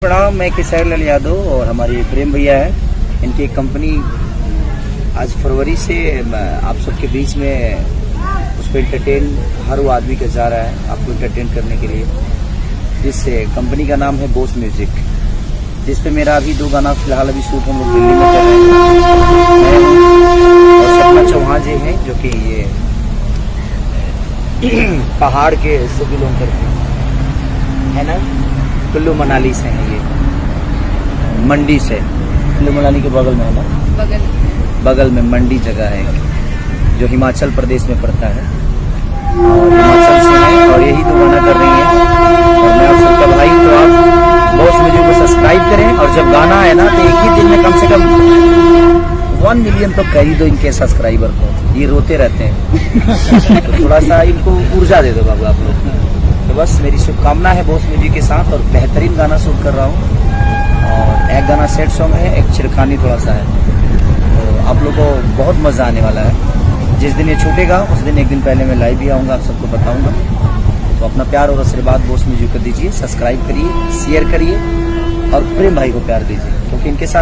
प्रणाम, मैं किशोर लाल यादव और हमारे प्रेम भैया है। इनकी एक कंपनी आज फरवरी से आप सबके बीच में उसको एंटरटेन हर वो आदमी का जा रहा है आपको एंटरटेन करने के लिए। जिस कंपनी का नाम है बोस म्यूजिक, जिस पे मेरा अभी 2 गाना फिलहाल अभी शूट हम लोग दिल्ली में कर रहे हैं। और सपना चौहान जी हैं जो कि ये पहाड़ के से बिलोंग करते हैं, है ना। कुल्लू मनाली से है, ये मंडी से, कुल्लू मनाली के बगल में है ना, बगल में मंडी जगह है जो हिमाचल प्रदेश में पड़ता है। और हिमाचल से है और यही 2 गाना कर रही है। और मैं आप सबका भाई, तो आप बॉस म्यूजिक को सब्सक्राइब करें। और जब गाना आए ना तो एक ही दिन में कम से कम 1 मिलियन तो कर ही दो इनके सब्सक्राइबर को, ये रोते रहते हैं। तो थोड़ा सा इनको ऊर्जा दे दो बाबू आप लोग। तो बस मेरी शुभकामना है बॉस म्यूजिक के साथ। और बेहतरीन गाना शूट कर रहा हूँ और एक गाना सेट सॉन्ग है, एक छिड़खानी थोड़ा सा है। तो आप लोग को बहुत मजा आने वाला है। जिस दिन ये छूटेगा उस दिन एक दिन पहले मैं लाइव भी आऊँगा, आप सबको बताऊँगा। तो अपना प्यार और आशीर्वाद बॉस म्यूजिक को दीजिए, सब्सक्राइब करिए, शेयर करिए और प्रेम भाई को प्यार दीजिए, क्योंकि इनके साथ